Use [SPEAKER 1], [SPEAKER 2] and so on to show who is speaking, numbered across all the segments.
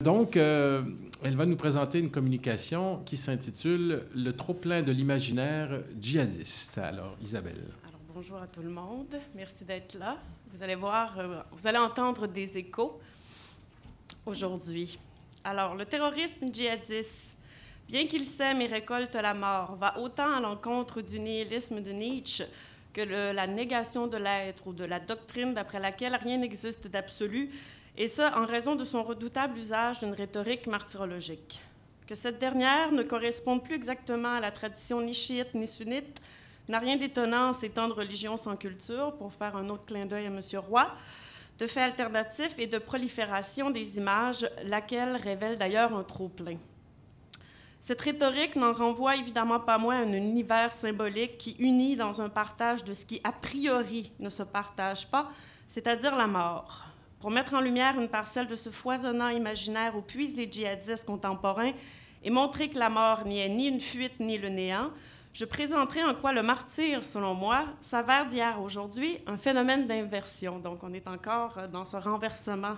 [SPEAKER 1] Donc, elle va nous présenter une communication qui s'intitule « Le trop-plein de l'imaginaire djihadiste ». Alors, Isabelle.
[SPEAKER 2] Alors, bonjour à tout le monde. Merci d'être là. Vous allez voir, vous allez entendre des échos aujourd'hui. Alors, le terrorisme djihadiste, bien qu'il sème et récolte la mort, va autant à l'encontre du nihilisme de Nietzsche que la négation de l'être ou de la doctrine d'après laquelle rien n'existe d'absolu, et ce, en raison de son redoutable usage d'une rhétorique martyrologique. Que cette dernière ne corresponde plus exactement à la tradition ni chiite ni sunnite n'a rien d'étonnant en ces temps de religion sans culture, pour faire un autre clin d'œil à M. Roy, de faits alternatifs et de prolifération des images, laquelle révèle d'ailleurs un trop-plein. Cette rhétorique n'en renvoie évidemment pas moins à un univers symbolique qui unit dans un partage de ce qui, a priori, ne se partage pas, c'est-à-dire la mort. Pour mettre en lumière une parcelle de ce foisonnant imaginaire où puisent les djihadistes contemporains et montrer que la mort n'y est ni une fuite ni le néant, je présenterai en quoi le martyre, selon moi, s'avère d'hier à aujourd'hui un phénomène d'inversion. Donc, on est encore dans ce renversement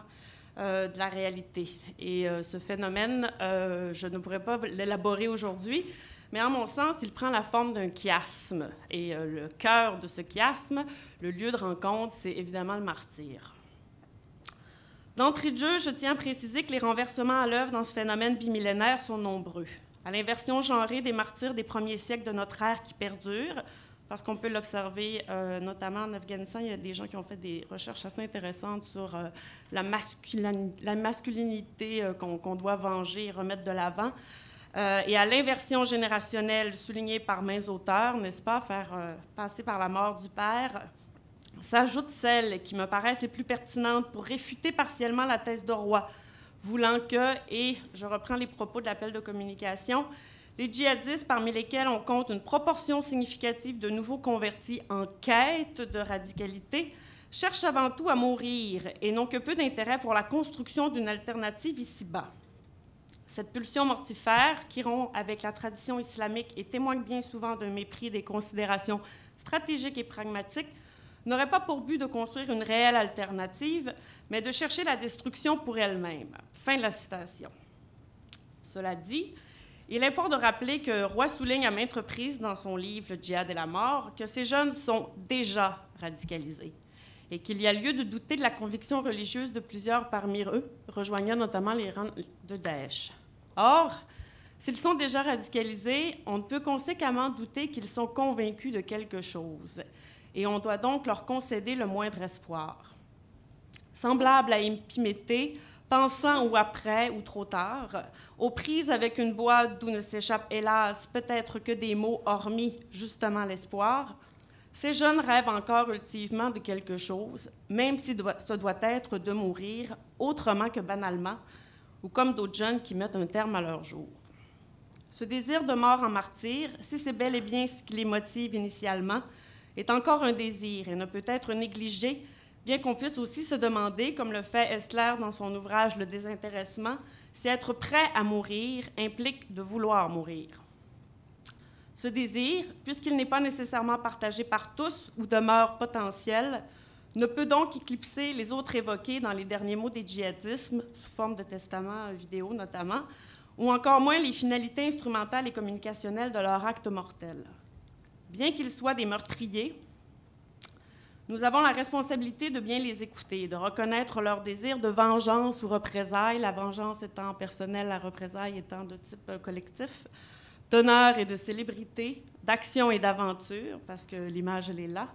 [SPEAKER 2] de la réalité. Et ce phénomène, je ne pourrais pas l'élaborer aujourd'hui, mais en mon sens, il prend la forme d'un chiasme. Et le cœur de ce chiasme, le lieu de rencontre, c'est évidemment le martyre. D'entrée de jeu, je tiens à préciser que les renversements à l'œuvre dans ce phénomène bimillénaire sont nombreux. À l'inversion genrée des martyrs des premiers siècles de notre ère qui perdure, parce qu'on peut l'observer notamment en Afghanistan, il y a des gens qui ont fait des recherches assez intéressantes sur la masculinité qu'on doit venger et remettre de l'avant. Et à l'inversion générationnelle soulignée par maints auteurs, n'est-ce pas, faire passer par la mort du père, s'ajoutent celles qui me paraissent les plus pertinentes pour réfuter partiellement la thèse de Roy, voulant que, et je reprends les propos de l'appel de communication, les djihadistes, parmi lesquels on compte une proportion significative de nouveaux convertis en quête de radicalité, cherchent avant tout à mourir et n'ont que peu d'intérêt pour la construction d'une alternative ici-bas. Cette pulsion mortifère, qui rompt avec la tradition islamique et témoigne bien souvent d'un mépris des considérations stratégiques et pragmatiques, n'aurait pas pour but de construire une réelle alternative, mais de chercher la destruction pour elle-même. Fin de la citation. Cela dit, il importe de rappeler que Roy souligne à maintes reprises dans son livre « Le djihad et la mort » que ces jeunes sont déjà radicalisés et qu'il y a lieu de douter de la conviction religieuse de plusieurs parmi eux, rejoignant notamment les rangs de Daesh. Or, s'ils sont déjà radicalisés, on ne peut conséquemment douter qu'ils sont convaincus de quelque chose. Et on doit donc leur concéder le moindre espoir. Semblable à Épiméthée, pensant ou après ou trop tard, aux prises avec une boîte d'où ne s'échappe hélas peut-être que des mots hormis justement l'espoir, ces jeunes rêvent encore ultimement de quelque chose, même si ce doit être de mourir autrement que banalement, ou comme d'autres jeunes qui mettent un terme à leur jour. Ce désir de mort en martyr, si c'est bel et bien ce qui les motive initialement, est encore un désir et ne peut être négligé, bien qu'on puisse aussi se demander, comme le fait Esler dans son ouvrage « Le désintéressement », si être prêt à mourir implique de vouloir mourir. Ce désir, puisqu'il n'est pas nécessairement partagé par tous ou demeure potentiel, ne peut donc éclipser les autres évoqués dans les derniers mots des djihadismes, sous forme de testament vidéo notamment, ou encore moins les finalités instrumentales et communicationnelles de leur acte mortel. Bien qu'ils soient des meurtriers, nous avons la responsabilité de bien les écouter, de reconnaître leur désir de vengeance ou représailles, la vengeance étant personnelle, la représaille étant de type collectif, d'honneur et de célébrité, d'action et d'aventure, parce que l'image, elle est là,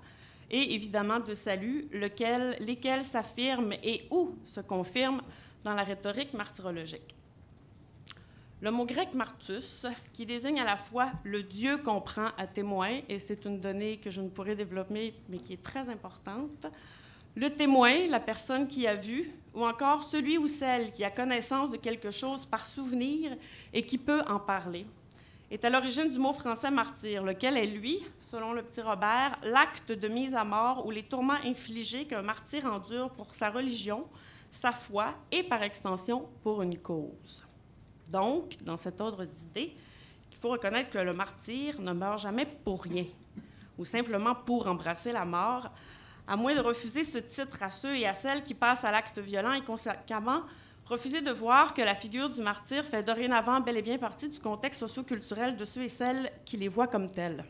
[SPEAKER 2] et évidemment de salut, lesquels s'affirment et ou se confirment dans la rhétorique martyrologique. Le mot grec « martus », qui désigne à la fois le Dieu qu'on prend à témoin, et c'est une donnée que je ne pourrais développer, mais qui est très importante, le témoin, la personne qui a vu, ou encore celui ou celle qui a connaissance de quelque chose par souvenir et qui peut en parler, est à l'origine du mot français « martyr », lequel est, lui, selon le petit Robert, l'acte de mise à mort ou les tourments infligés qu'un martyr endure pour sa religion, sa foi et, par extension, pour une cause. Donc, dans cet ordre d'idées, il faut reconnaître que le martyr ne meurt jamais pour rien, ou simplement pour embrasser la mort, à moins de refuser ce titre à ceux et à celles qui passent à l'acte violent et conséquemment Refuser de voir que la figure du martyr fait dorénavant bel et bien partie du contexte socio-culturel de ceux et celles qui les voient comme tels.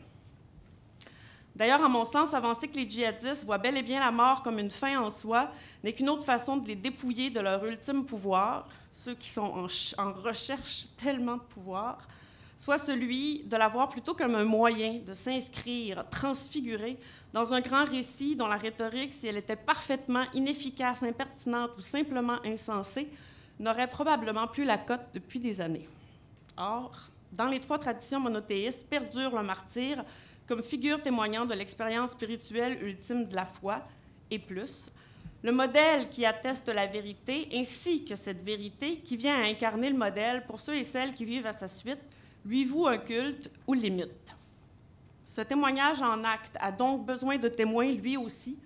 [SPEAKER 2] D'ailleurs, à mon sens, avancer que les djihadistes voient bel et bien la mort comme une fin en soi n'est qu'une autre façon de les dépouiller de leur ultime pouvoir, ceux qui sont en recherche tellement de pouvoir, soit celui de la voir plutôt comme un moyen de s'inscrire, transfigurer dans un grand récit dont la rhétorique, si elle était parfaitement inefficace, impertinente ou simplement insensée, n'aurait probablement plus la cote depuis des années. Or, dans les trois traditions monothéistes perdure le martyr comme figure témoignant de l'expérience spirituelle ultime de la foi, et plus, le modèle qui atteste la vérité, ainsi que cette vérité qui vient à incarner le modèle pour ceux et celles qui vivent à sa suite, lui voue un culte ou l'imite. Ce témoignage en acte a donc besoin de témoins lui aussi,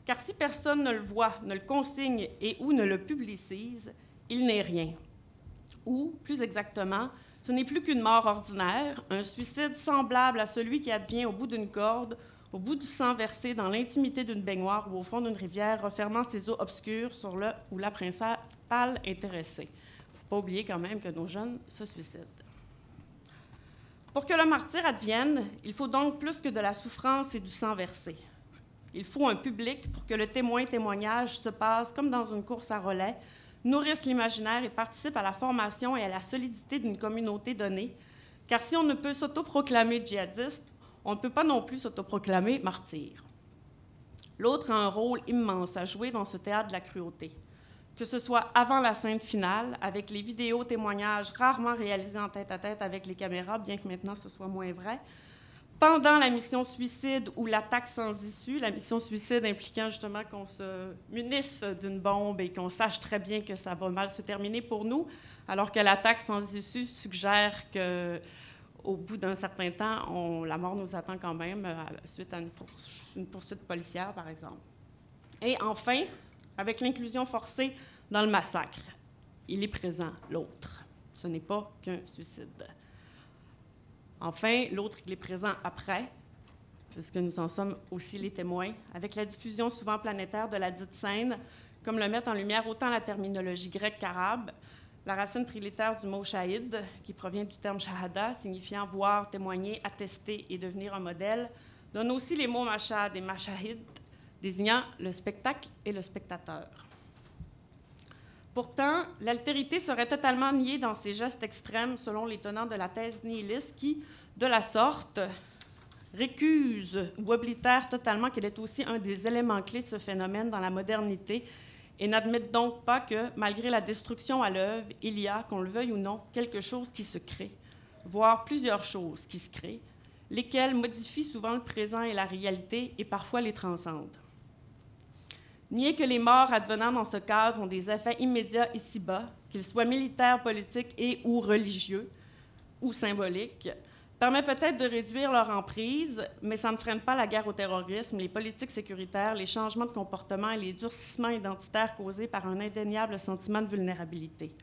[SPEAKER 2] car si personne ne le voit, ne le consigne et ou ne le publicise, il n'est rien. Ou, plus exactement, ce n'est plus qu'une mort ordinaire, un suicide semblable à celui qui advient au bout d'une corde, au bout du sang versé dans l'intimité d'une baignoire ou au fond d'une rivière, refermant ses eaux obscures sur le ou la principale intéressée. Il ne faut pas oublier quand même que nos jeunes se suicident. Pour que le martyr advienne, il faut donc plus que de la souffrance et du sang versé. Il faut un public pour que le témoignage se passe comme dans une course à relais, nourrissent l'imaginaire et participent à la formation et à la solidité d'une communauté donnée, car si on ne peut s'autoproclamer djihadiste, on ne peut pas non plus s'autoproclamer martyr. L'autre a un rôle immense à jouer dans ce théâtre de la cruauté, que ce soit avant la scène finale, avec les vidéos témoignages rarement réalisés en tête-à-tête avec les caméras, bien que maintenant ce soit moins vrai, pendant la mission suicide ou l'attaque sans issue, la mission suicide impliquant justement qu'on se munisse d'une bombe et qu'on sache très bien que ça va mal se terminer pour nous, alors que l'attaque sans issue suggère qu'au bout d'un certain temps, la mort nous attend quand même suite à une poursuite policière, par exemple. Et enfin, avec l'inclusion forcée dans le massacre, il est présent, l'autre. Ce n'est pas qu'un suicide. Enfin, l'autre, il est présent après, puisque nous en sommes aussi les témoins, avec la diffusion souvent planétaire de la dite scène, comme le met en lumière autant la terminologie grecque qu'arabe, la racine trilitère du mot shahid, qui provient du terme shahada, signifiant voir, témoigner, attester et devenir un modèle, donne aussi les mots mashhad et mashahid, désignant le spectacle et le spectateur. Pourtant, l'altérité serait totalement niée dans ces gestes extrêmes selon les tenants de la thèse nihiliste qui, de la sorte, récuse ou oblitère totalement qu'elle est aussi un des éléments clés de ce phénomène dans la modernité et n'admettent donc pas que, malgré la destruction à l'œuvre, il y a, qu'on le veuille ou non, quelque chose qui se crée, voire plusieurs choses qui se créent, lesquelles modifient souvent le présent et la réalité et parfois les transcendent. Nier que les morts advenant dans ce cadre ont des effets immédiats ici-bas, qu'ils soient militaires, politiques et ou religieux, ou symboliques, permet peut-être de réduire leur emprise, mais ça ne freine pas la guerre au terrorisme, les politiques sécuritaires, les changements de comportement et les durcissements identitaires causés par un indéniable sentiment de vulnérabilité.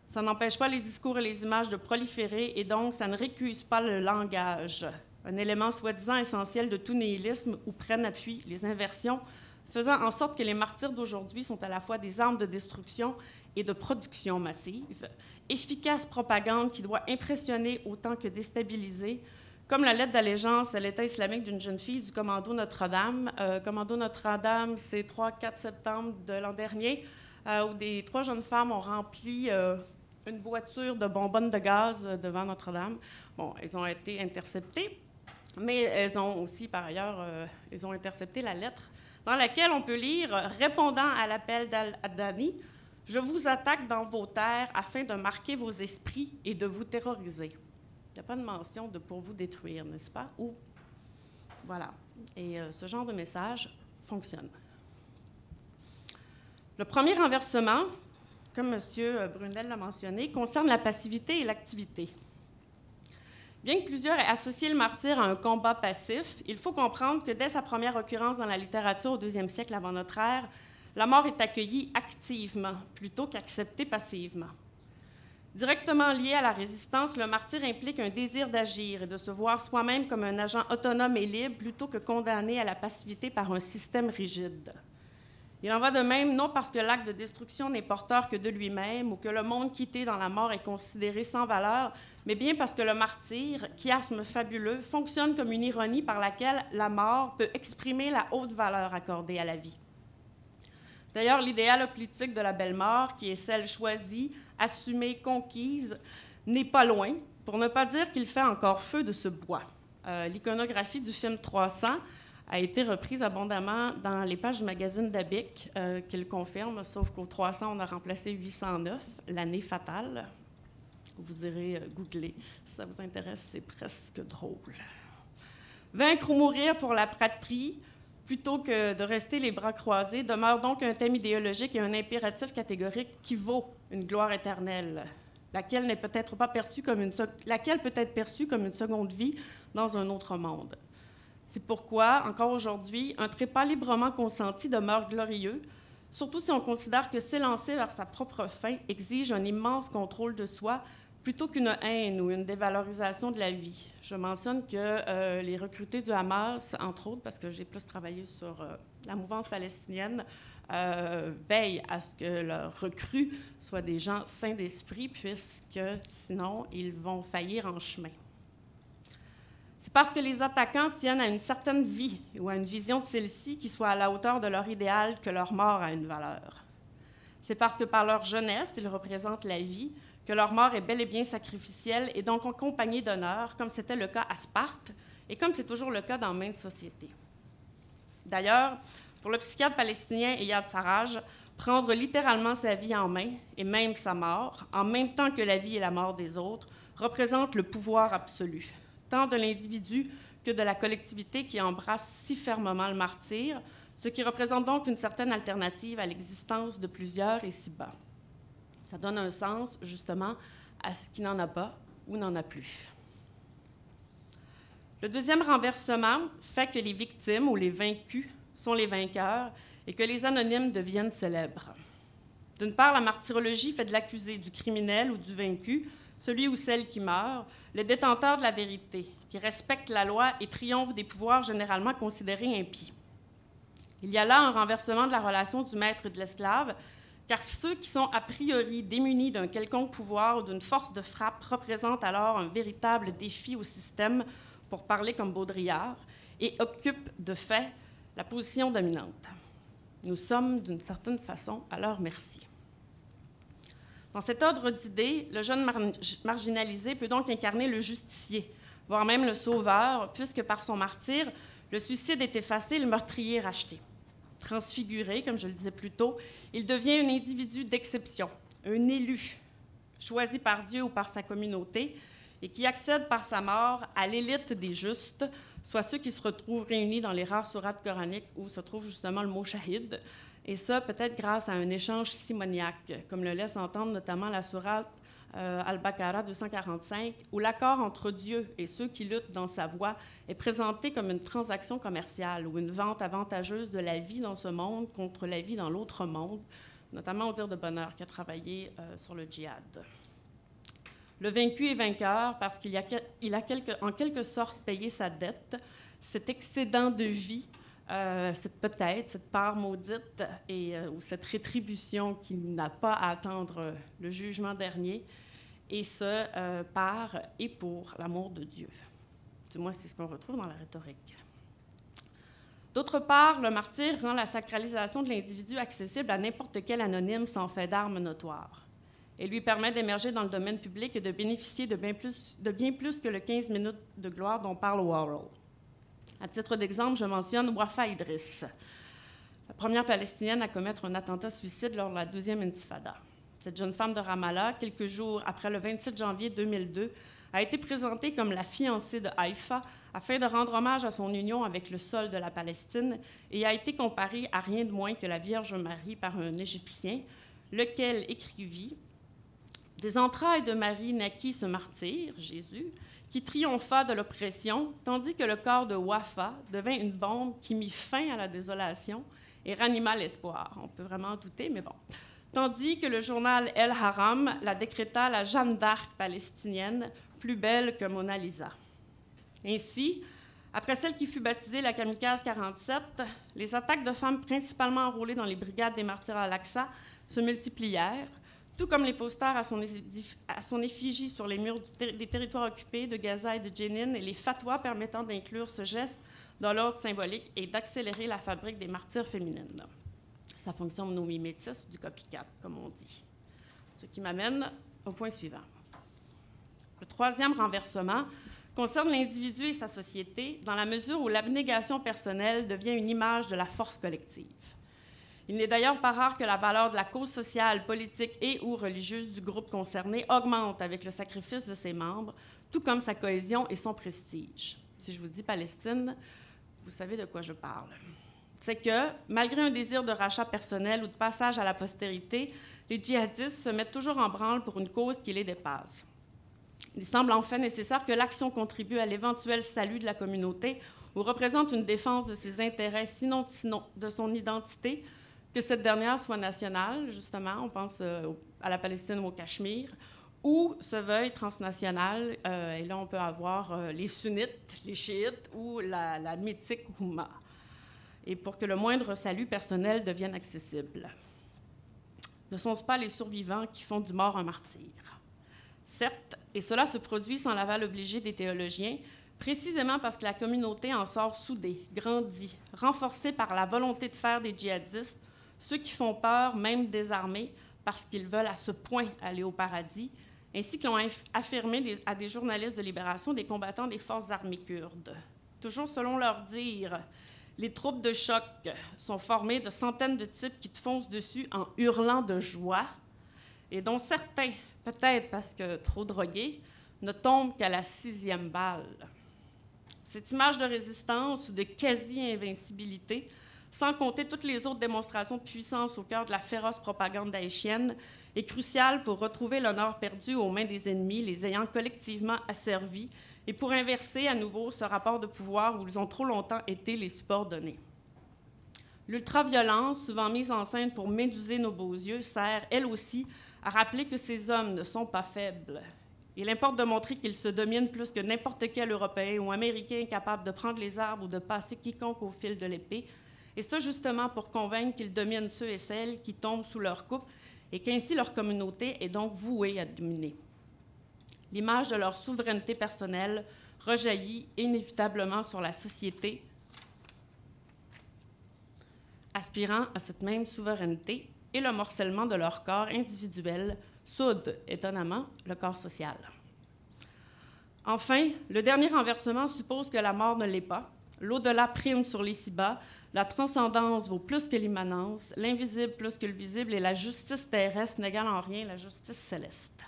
[SPEAKER 2] Ça n'empêche pas les discours et les images de proliférer, et donc ça ne récuse pas le langage, un élément soi-disant essentiel de tout nihilisme où prennent appui les inversions, faisant en sorte que les martyrs d'aujourd'hui sont à la fois des armes de destruction et de production massive, efficace propagande qui doit impressionner autant que déstabiliser, comme la lettre d'allégeance à l'État islamique d'une jeune fille du commando Notre-Dame. Commando Notre-Dame, c'est 3-4 septembre de l'an dernier, où des 3 jeunes femmes ont rempli une voiture de bonbonnes de gaz devant Notre-Dame. Bon, elles ont été interceptées, mais elles ont aussi, par ailleurs, elles ont intercepté la lettre dans laquelle on peut lire, répondant à l'appel d'Al-Adani, « Je vous attaque dans vos terres afin de marquer vos esprits et de vous terroriser. » Il n'y a pas de mention de « pour vous détruire », n'est-ce pas? Ou, voilà. Et ce genre de message fonctionne. Le premier renversement, comme M. Brunel l'a mentionné, concerne la passivité et l'activité. Bien que plusieurs aient associé le martyr à un combat passif, il faut comprendre que dès sa première occurrence dans la littérature au IIe siècle avant notre ère, la mort est accueillie activement plutôt qu'acceptée passivement. Directement lié à la résistance, le martyr implique un désir d'agir et de se voir soi-même comme un agent autonome et libre plutôt que condamné à la passivité par un système rigide. Il en va de même, non parce que l'acte de destruction n'est porteur que de lui-même ou que le monde quitté dans la mort est considéré sans valeur, mais bien parce que le martyre, chiasme fabuleux, fonctionne comme une ironie par laquelle la mort peut exprimer la haute valeur accordée à la vie. D'ailleurs, l'idéal politique de la belle mort, qui est celle choisie, assumée, conquise, n'est pas loin, pour ne pas dire qu'il fait encore feu de ce bois. L'iconographie du film 300 a été reprise abondamment dans les pages du magazine d'Abic, qui le confirme, sauf qu'au 300, on a remplacé 809, l'année fatale. Vous irez googler. Si ça vous intéresse, c'est presque drôle. Vaincre ou mourir pour la patrie, plutôt que de rester les bras croisés, demeure donc un thème idéologique et un impératif catégorique qui vaut une gloire éternelle, laquelle peut être perçue comme une seconde vie dans un autre monde. C'est pourquoi, encore aujourd'hui, un trépas librement consenti demeure glorieux, surtout si on considère que s'élancer vers sa propre fin exige un immense contrôle de soi plutôt qu'une haine ou une dévalorisation de la vie. Je mentionne que les recrutés du Hamas, entre autres, parce que j'ai plus travaillé sur la mouvance palestinienne, veillent à ce que leurs recrues soient des gens sains d'esprit, puisque sinon, ils vont faillir en chemin. C'est parce que les attaquants tiennent à une certaine vie ou à une vision de celle-ci qui soit à la hauteur de leur idéal que leur mort a une valeur. C'est parce que par leur jeunesse, ils représentent la vie, que leur mort est bel et bien sacrificielle et donc accompagnée d'honneur, comme c'était le cas à Sparte et comme c'est toujours le cas dans maintes sociétés. D'ailleurs, pour le psychiatre palestinien Eyad Sarraj, prendre littéralement sa vie en main et même sa mort, en même temps que la vie et la mort des autres, représente le pouvoir absolu, tant de l'individu que de la collectivité qui embrasse si fermement le martyre, ce qui représente donc une certaine alternative à l'existence de plusieurs ici-bas. Ça donne un sens, justement, à ce qui n'en a pas ou n'en a plus. Le deuxième renversement fait que les victimes ou les vaincus sont les vainqueurs et que les anonymes deviennent célèbres. D'une part, la martyrologie fait de l'accusé, du criminel ou du vaincu, celui ou celle qui meurt, le détenteur de la vérité, qui respecte la loi et triomphe des pouvoirs généralement considérés impies. Il y a là un renversement de la relation du maître et de l'esclave, car ceux qui sont a priori démunis d'un quelconque pouvoir ou d'une force de frappe représentent alors un véritable défi au système, pour parler comme Baudrillard, et occupent de fait la position dominante. Nous sommes, d'une certaine façon, à leur merci. Dans cet ordre d'idées, le jeune marginalisé peut donc incarner le justicier, voire même le sauveur, puisque par son martyre, le suicide est effacé, le meurtrier racheté. Transfiguré, comme je le disais plus tôt, il devient un individu d'exception, un élu, choisi par Dieu ou par sa communauté, et qui accède par sa mort à l'élite des justes, soit ceux qui se retrouvent réunis dans les rares sourates coraniques où se trouve justement le mot « shahid », et ça peut-être grâce à un échange simoniaque, comme le laisse entendre notamment la sourate Al-Baqarah 245, où l'accord entre Dieu et ceux qui luttent dans sa voie est présenté comme une transaction commerciale ou une vente avantageuse de la vie dans ce monde contre la vie dans l'autre monde, notamment au dire de Bonheur qui a travaillé sur le djihad. Le vaincu est vainqueur parce qu'il a en quelque sorte payé sa dette, cet excédent de vie, cette part maudite ou cette rétribution qu'il n'a pas à attendre le jugement dernier, et ce, par et pour l'amour de Dieu. Du moins, c'est ce qu'on retrouve dans la rhétorique. D'autre part, le martyre rend la sacralisation de l'individu accessible à n'importe quel anonyme sans fait d'armes notoire, et lui permet d'émerger dans le domaine public et de bénéficier de bien plus que le 15 minutes de gloire dont parle Warhol. À titre d'exemple, je mentionne Wafa Idriss, la première Palestinienne à commettre un attentat suicide lors de la deuxième intifada. Cette jeune femme de Ramallah, quelques jours après le 27 janvier 2002, a été présentée comme la fiancée de Haïfa afin de rendre hommage à son union avec le sol de la Palestine et a été comparée à rien de moins que la Vierge Marie par un Égyptien, lequel écrivit « Des entrailles de Marie naquit ce martyr, Jésus, qui triompha de l'oppression, tandis que le corps de Wafa devint une bombe qui mit fin à la désolation et ranima l'espoir. » On peut vraiment en douter, mais bon. Tandis que le journal El Haram la décréta la Jeanne d'Arc palestinienne, plus belle que Mona Lisa. Ainsi, Après celle qui fut baptisée la Kamikaze 47, les attaques de femmes principalement enrôlées dans les brigades des martyrs al-Aqsa se multiplièrent, tout comme les posters à son effigie sur les murs des territoires occupés de Gaza et de Jenin et les fatwas permettant d'inclure ce geste dans l'ordre symbolique et d'accélérer la fabrique des martyrs féminines. Ça fonctionne au mimétisme du copycat, comme on dit. Ce qui m'amène au point suivant. Le troisième renversement concerne l'individu et sa société dans la mesure où l'abnégation personnelle devient une image de la force collective. Il n'est d'ailleurs pas rare que la valeur de la cause sociale, politique et ou religieuse du groupe concerné augmente avec le sacrifice de ses membres, tout comme sa cohésion et son prestige. Si je vous dis Palestine, vous savez de quoi je parle. C'est que, malgré un désir de rachat personnel ou de passage à la postérité, les djihadistes se mettent toujours en branle pour une cause qui les dépasse. Il semble en fait nécessaire que l'action contribue à l'éventuel salut de la communauté ou représente une défense de ses intérêts, sinon de son identité, que cette dernière soit nationale, justement, on pense à la Palestine ou au Cachemire, ou se veuille transnationale, et là on peut avoir les sunnites, les chiites ou la mythique Oumma, et pour que le moindre salut personnel devienne accessible. Ne sont-ce pas les survivants qui font du mort un martyr? Certes, et cela se produit sans l'aval obligé des théologiens, précisément parce que la communauté en sort soudée, grandie, renforcée par la volonté de faire des djihadistes ceux qui font peur, même désarmés, parce qu'ils veulent à ce point aller au paradis, ainsi que l'ont affirmé à des journalistes de Libération des combattants des forces armées kurdes. Toujours selon leur dire, les troupes de choc sont formées de centaines de types qui te foncent dessus en hurlant de joie, et dont certains, peut-être parce que trop drogués, ne tombent qu'à la 6e balle. Cette image de résistance ou de quasi-invincibilité, sans compter toutes les autres démonstrations de puissance au cœur de la féroce propagande daïchienne, est cruciale pour retrouver l'honneur perdu aux mains des ennemis, les ayant collectivement asservis, et pour inverser à nouveau ce rapport de pouvoir où ils ont trop longtemps été les subordonnés. L'ultraviolence, souvent mise en scène pour méduser nos beaux yeux, sert, elle aussi, à rappeler que ces hommes ne sont pas faibles. Il importe de montrer qu'ils se dominent plus que n'importe quel Européen ou Américain capable de prendre les arbres ou de passer quiconque au fil de l'épée, et ça justement pour convaincre qu'ils dominent ceux et celles qui tombent sous leur coupe et qu'ainsi leur communauté est donc vouée à dominer. L'image de leur souveraineté personnelle rejaillit inévitablement sur la société, aspirant à cette même souveraineté, et le morcellement de leur corps individuel soude, étonnamment, le corps social. Enfin, le dernier renversement suppose que la mort ne l'est pas. L'au-delà prime sur les ci-bas, la transcendance vaut plus que l'immanence, l'invisible plus que le visible, et la justice terrestre n'égale en rien la justice céleste.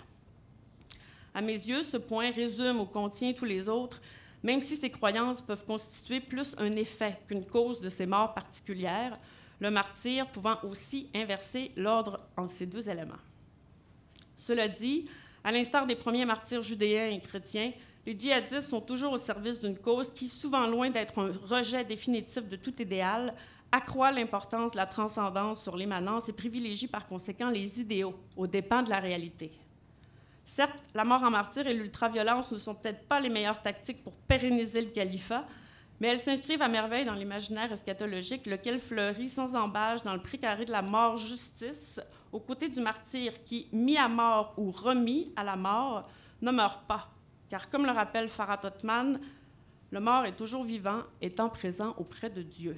[SPEAKER 2] À mes yeux, ce point résume ou contient tous les autres, même si ces croyances peuvent constituer plus un effet qu'une cause de ces morts particulières, le martyr pouvant aussi inverser l'ordre entre ces deux éléments. Cela dit, à l'instar des premiers martyrs judéens et chrétiens, les djihadistes sont toujours au service d'une cause qui, souvent loin d'être un rejet définitif de tout idéal, accroît l'importance de la transcendance sur l'immanence et privilégie par conséquent les idéaux aux dépens de la réalité. Certes, la mort en martyr et l'ultraviolence ne sont peut-être pas les meilleures tactiques pour pérenniser le califat, mais elles s'inscrivent à merveille dans l'imaginaire eschatologique, lequel fleurit sans embâche dans le précaré de la mort-justice, aux côtés du martyr qui, mis à mort ou remis à la mort, ne meurt pas. Car comme le rappelle Farhat Othman, le mort est toujours vivant, étant présent auprès de Dieu.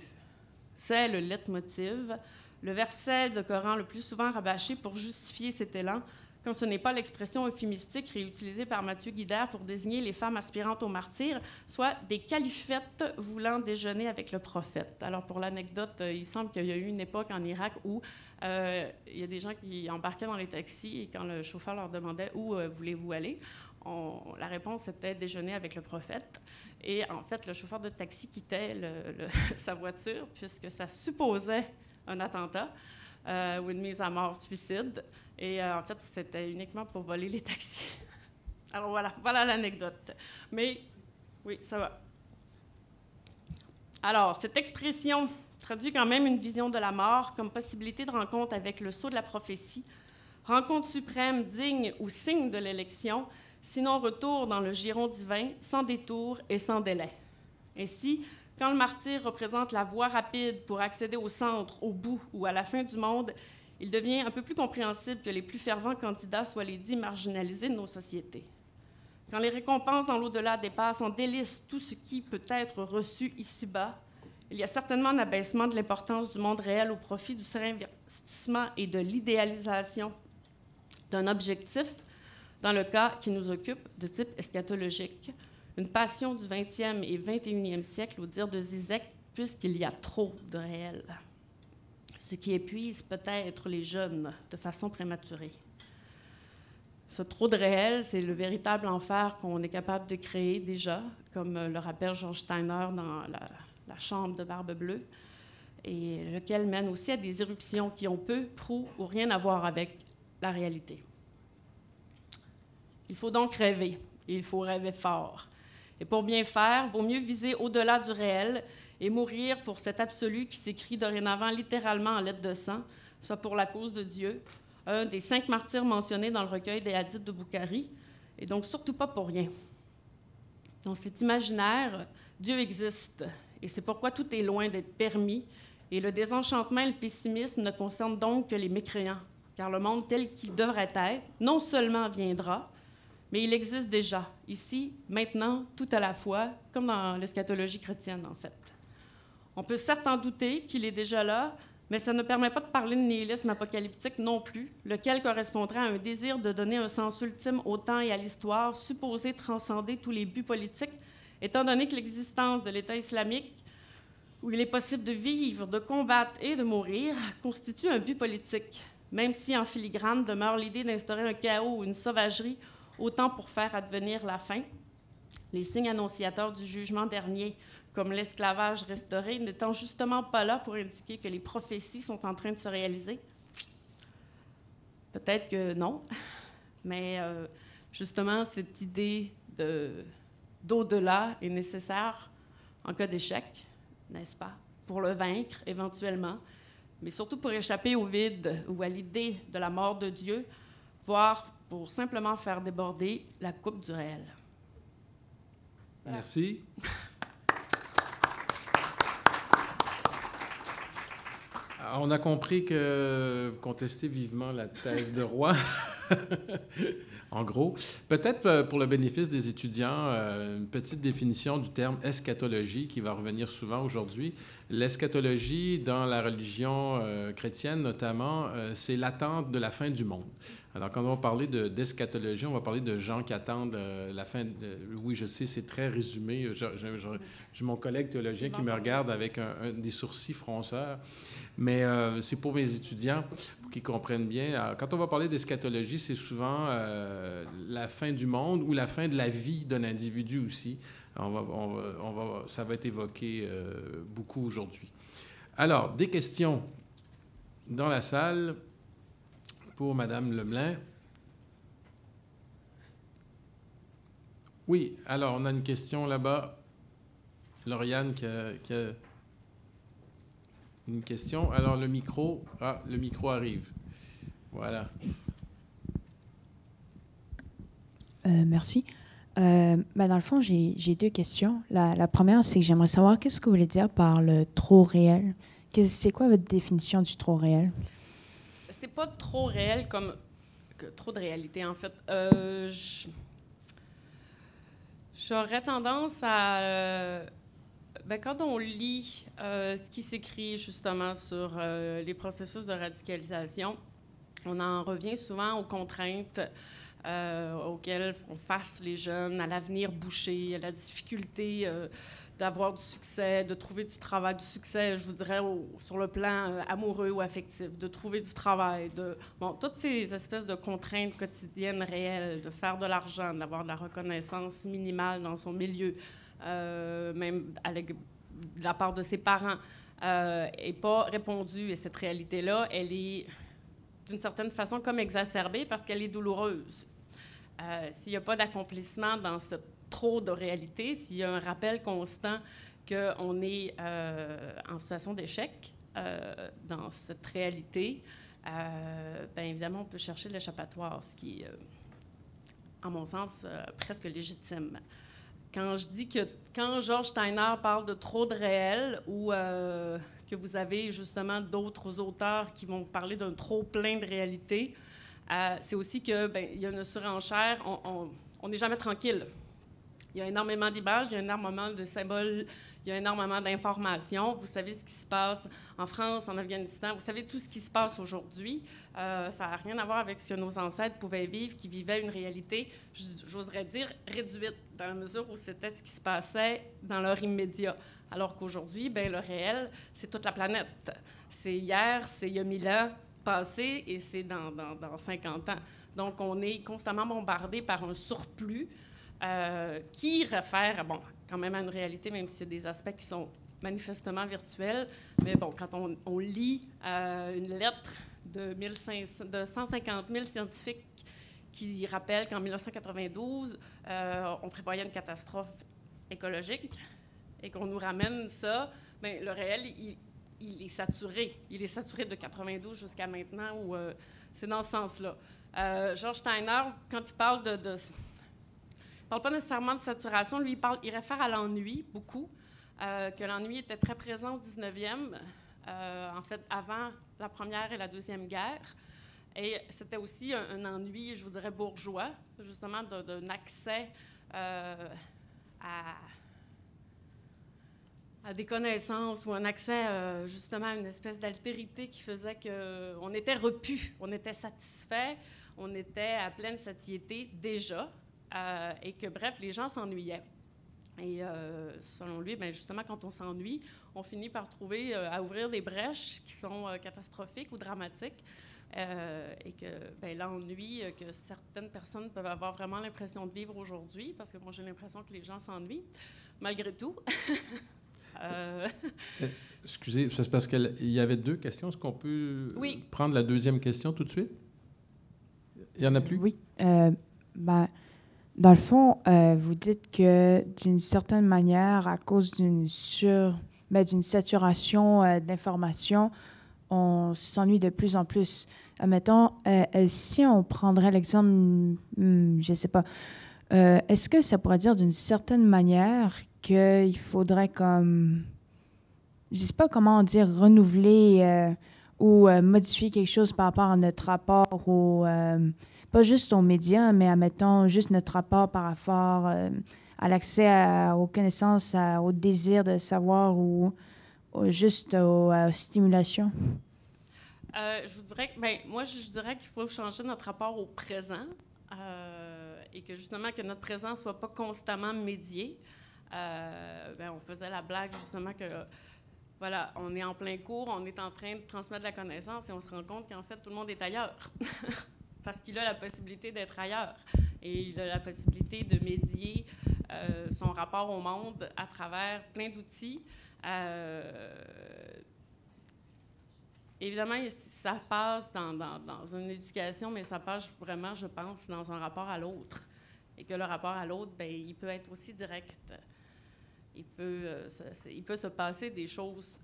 [SPEAKER 2] C'est le leitmotiv, le verset de Coran le plus souvent rabâché pour justifier cet élan, quand ce n'est pas l'expression euphémistique réutilisée par Mathieu Guidère pour désigner les femmes aspirantes au martyr, soit des califettes voulant déjeuner avec le prophète. Alors, pour l'anecdote, il semble qu'il y a eu une époque en Irak où il y a des gens qui embarquaient dans les taxis et quand le chauffeur leur demandait « Où voulez-vous aller ?», la réponse était « Déjeuner avec le prophète ». Et en fait, le chauffeur de taxi quittait sa voiture puisque ça supposait un attentat ou une mise à mort suicide. Et en fait, c'était uniquement pour voler les taxis. Alors voilà l'anecdote. Mais oui, ça va. Alors, cette expression traduit quand même une vision de la mort comme possibilité de rencontre avec le sceau de la prophétie, rencontre suprême digne ou signe de l'élection, sinon retour dans le giron divin, sans détour et sans délai. Ainsi, quand le martyr représente la voie rapide pour accéder au centre, au bout ou à la fin du monde, il devient un peu plus compréhensible que les plus fervents candidats soient les dits marginalisés de nos sociétés. Quand les récompenses dans l'au-delà dépassent en délice tout ce qui peut être reçu ici-bas, il y a certainement un abaissement de l'importance du monde réel au profit du surinvestissement et de l'idéalisation d'un objectif, dans le cas qui nous occupe, de type eschatologique, une passion du 20e et 21e siècle, au dire de Zizek, puisqu'il y a trop de réel, ce qui épuise peut-être les jeunes de façon prématurée. Ce trop de réel, c'est le véritable enfer qu'on est capable de créer déjà, comme le rappelle George Steiner dans la chambre de Barbe Bleue, et lequel mène aussi à des éruptions qui ont peu, prou ou rien à voir avec la réalité. Il faut donc rêver, et il faut rêver fort. Et pour bien faire, il vaut mieux viser au-delà du réel et mourir pour cet absolu qui s'écrit dorénavant littéralement en lettres de sang, soit pour la cause de Dieu, un des 5 martyrs mentionnés dans le recueil des Hadiths de Boukhari, et donc surtout pas pour rien. Dans cet imaginaire, Dieu existe, et c'est pourquoi tout est loin d'être permis, et le désenchantement et le pessimisme ne concernent donc que les mécréants, car le monde tel qu'il devrait être, non seulement viendra, mais il existe déjà, ici, maintenant, tout à la fois, comme dans l'eschatologie chrétienne, en fait. On peut certes en douter qu'il est déjà là, mais ça ne permet pas de parler de nihilisme apocalyptique non plus, lequel correspondrait à un désir de donner un sens ultime au temps et à l'histoire, supposé transcender tous les buts politiques, étant donné que l'existence de l'État islamique, où il est possible de vivre, de combattre et de mourir, constitue un but politique, même si en filigrane demeure l'idée d'instaurer un chaos ou une sauvagerie, autant pour faire advenir la fin, les signes annonciateurs du jugement dernier, comme l'esclavage restauré, n'étant justement pas là pour indiquer que les prophéties sont en train de se réaliser. Peut-être que non, mais justement, cette idée d'au-delà est nécessaire en cas d'échec, n'est-ce pas, pour le vaincre éventuellement, mais surtout pour échapper au vide ou à l'idée de la mort de Dieu, voire pour simplement faire déborder la coupe du réel. Voilà.
[SPEAKER 1] Merci. Alors, on a compris que vous contestez vivement la thèse de Roy. En gros, peut-être pour le bénéfice des étudiants, une petite définition du terme eschatologie qui va revenir souvent aujourd'hui. L'eschatologie, dans la religion chrétienne notamment, c'est l'attente de la fin du monde. Alors, quand on va parler d'eschatologie, on va parler de gens qui attendent la fin. Oui, je sais, c'est très résumé. J'ai mon collègue théologien qui me regarde avec des sourcils fronceurs. Mais c'est pour mes étudiants, pour qu'ils comprennent bien. Alors, quand on va parler d'eschatologie, c'est souvent la fin du monde ou la fin de la vie d'un individu aussi. Ça va être évoqué beaucoup aujourd'hui. Alors, des questions dans la salle pour Mme Lemelin. Oui, alors on a une question là-bas. Lauriane qui a une question. Alors le micro arrive. Voilà.
[SPEAKER 3] Merci. Dans le fond, j'ai 2 questions. La première, c'est que j'aimerais savoir qu'est-ce que vous voulez dire par le trop réel. C'est quoi votre définition du trop réel?
[SPEAKER 2] C'est pas trop réel comme trop de réalité, en fait. J'aurais tendance à... quand on lit ce qui s'écrit justement sur les processus de radicalisation, on en revient souvent aux contraintes auxquelles font face les jeunes, à l'avenir bouché, à la difficulté d'avoir du succès, de trouver du travail, du succès, je vous dirais, sur le plan amoureux ou affectif, de trouver du travail, toutes ces espèces de contraintes quotidiennes réelles, de faire de l'argent, d'avoir de la reconnaissance minimale dans son milieu, même de la part de ses parents, n'est pas répondue. Et cette réalité-là, elle est d'une certaine façon comme exacerbée parce qu'elle est douloureuse. S'il n'y a pas d'accomplissement dans cette trop de réalité, s'il y a un rappel constant qu'on est en situation d'échec dans cette réalité, évidemment, on peut chercher l'échappatoire, ce qui est, en mon sens, presque légitime. quand je dis que quand Georges Steiner parle de trop de réel ou que vous avez justement d'autres auteurs qui vont parler d'un trop plein de réalité, c'est aussi que il y a une surenchère, on n'est jamais tranquille. Il y a énormément d'images, il y a énormément de symboles, il y a énormément d'informations. Vous savez ce qui se passe en France, en Afghanistan, vous savez tout ce qui se passe aujourd'hui. Ça n'a rien à voir avec ce que nos ancêtres pouvaient vivre, qui vivaient une réalité, j'oserais dire, réduite, dans la mesure où c'était ce qui se passait dans leur immédiat. Alors qu'aujourd'hui, le réel, c'est toute la planète. C'est hier, c'est il y a 1000 ans passé et c'est dans 50 ans. Donc, on est constamment bombardé par un surplus qui réfère, quand même à une réalité, même s'il y a des aspects qui sont manifestement virtuels. Mais bon, quand on lit une lettre de 150 000 scientifiques qui rappellent qu'en 1992, on prévoyait une catastrophe écologique et qu'on nous ramène ça, le réel, il est saturé. Il est saturé de 92 jusqu'à maintenant, où c'est dans ce sens-là. Georges Steiner, quand il parle il ne parle pas nécessairement de saturation, lui, il réfère à l'ennui, beaucoup, que l'ennui était très présent au 19e, en fait, avant la Première et la Deuxième Guerre. Et c'était aussi un ennui, je vous dirais, bourgeois, justement, d'un accès à des connaissances ou un accès, justement, à une espèce d'altérité qui faisait qu'on était repu, on était satisfait, on était à pleine satiété déjà. Et que, bref, les gens s'ennuyaient. Et selon lui, justement, quand on s'ennuie, on finit par trouver à ouvrir des brèches qui sont catastrophiques ou dramatiques. Et que l'ennui que certaines personnes peuvent avoir vraiment l'impression de vivre aujourd'hui, parce que moi, j'ai l'impression que les gens s'ennuient, malgré tout.
[SPEAKER 1] Excusez, c'est parce qu'il y avait 2 questions. Est-ce qu'on peut prendre la deuxième question tout de suite? Il n'y en a plus?
[SPEAKER 3] Oui. Dans le fond, vous dites que d'une certaine manière, à cause d'une saturation d'informations, on s'ennuie de plus en plus. Admettons, si on prendrait l'exemple, je ne sais pas, est-ce que ça pourrait dire d'une certaine manière qu'il faudrait comme, je ne sais pas comment dire, renouveler ou modifier quelque chose par rapport à notre rapport au... pas juste aux médias, mais admettons juste notre rapport par rapport à l'accès aux connaissances, au désir de savoir ou juste aux stimulations?
[SPEAKER 2] Je vous dirais que, moi, je dirais qu'il faut changer notre rapport au présent et que justement que notre présent ne soit pas constamment médié. On faisait la blague justement que voilà, on est en plein cours, on est en train de transmettre de la connaissance et on se rend compte qu'en fait tout le monde est ailleurs. Parce qu'il a la possibilité d'être ailleurs et il a la possibilité de médier son rapport au monde à travers plein d'outils. Évidemment, ça passe dans une éducation, mais ça passe vraiment, je pense, dans un rapport à l'autre. Et que le rapport à l'autre, il peut être aussi direct. Il peut se passer des choses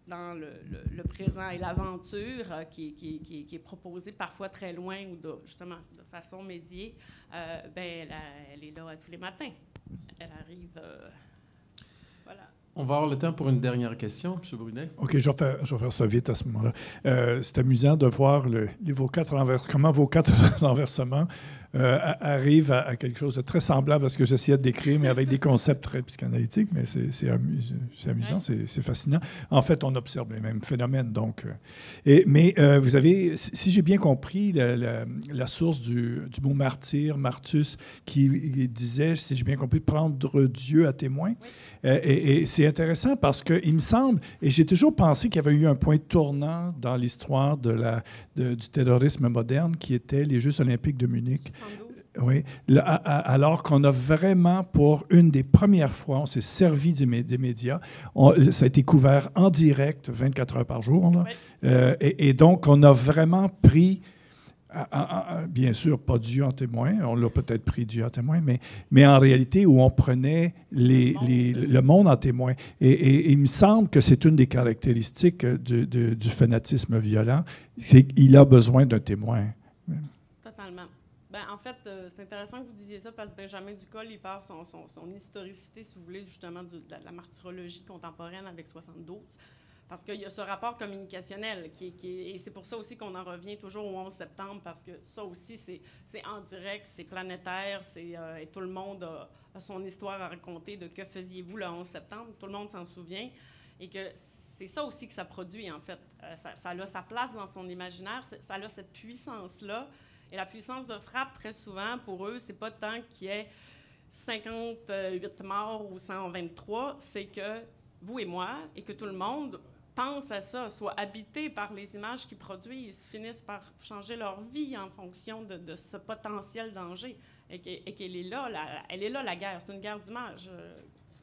[SPEAKER 2] dans le présent et l'aventure qui est proposée parfois très loin ou justement de façon médiée, elle est là tous les matins. Elle arrive... voilà.
[SPEAKER 1] On va avoir le temps pour une dernière question, M. Brunet.
[SPEAKER 4] OK, je vais faire ça vite à ce moment-là. C'est amusant de voir comment vos 4 renversements arrivent à quelque chose de très semblable à ce que j'essayais de décrire, mais avec des concepts très psychanalytiques, mais c'est amusant, c'est fascinant. En fait, on observe les mêmes phénomènes. Donc, mais vous avez, si j'ai bien compris, la source du mot martyr, martus, qui disait, si j'ai bien compris, prendre Dieu à témoin. Oui. Et c'est intéressant parce qu'il me semble, et j'ai toujours pensé qu'il y avait eu un point tournant dans l'histoire du terrorisme moderne qui était les Jeux olympiques de Munich. 72. Oui, alors qu'on a vraiment, pour une des premières fois, on s'est servi des médias. Ça a été couvert en direct 24 heures par jour. Là. Oui. Et donc, on a vraiment pris... bien sûr, pas Dieu en témoin, on l'a peut-être pris Dieu en témoin, mais en réalité, où on prenait le monde en témoin. Et il me semble que c'est une des caractéristiques du fanatisme violent, c'est qu'il a besoin d'un témoin.
[SPEAKER 2] Totalement. Ben, en fait, c'est intéressant que vous disiez ça parce que Benjamin Ducol, il part son historicité, si vous voulez, justement, de la martyrologie contemporaine avec 72. Parce qu'il y a ce rapport communicationnel et c'est pour ça aussi qu'on en revient toujours au 11 septembre, parce que ça aussi, c'est en direct, c'est planétaire, et tout le monde a son histoire à raconter de que faisiez-vous le 11 septembre. Tout le monde s'en souvient. Et que c'est ça aussi que ça produit, en fait. Ça a sa place dans son imaginaire, ça a cette puissance-là. Et la puissance de frappe, très souvent, pour eux, c'est pas tant qu'il y ait 58 morts ou 123, c'est que vous et moi, et que tout le monde pense à ça, soit habité par les images qu'ils produisent, finissent par changer leur vie en fonction de ce potentiel danger. Et qu'elle est là, elle est là, la guerre. C'est une guerre d'images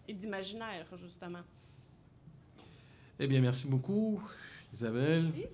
[SPEAKER 2] et d'imaginaire, justement.
[SPEAKER 1] Eh bien, merci beaucoup, Isabelle.
[SPEAKER 2] Merci.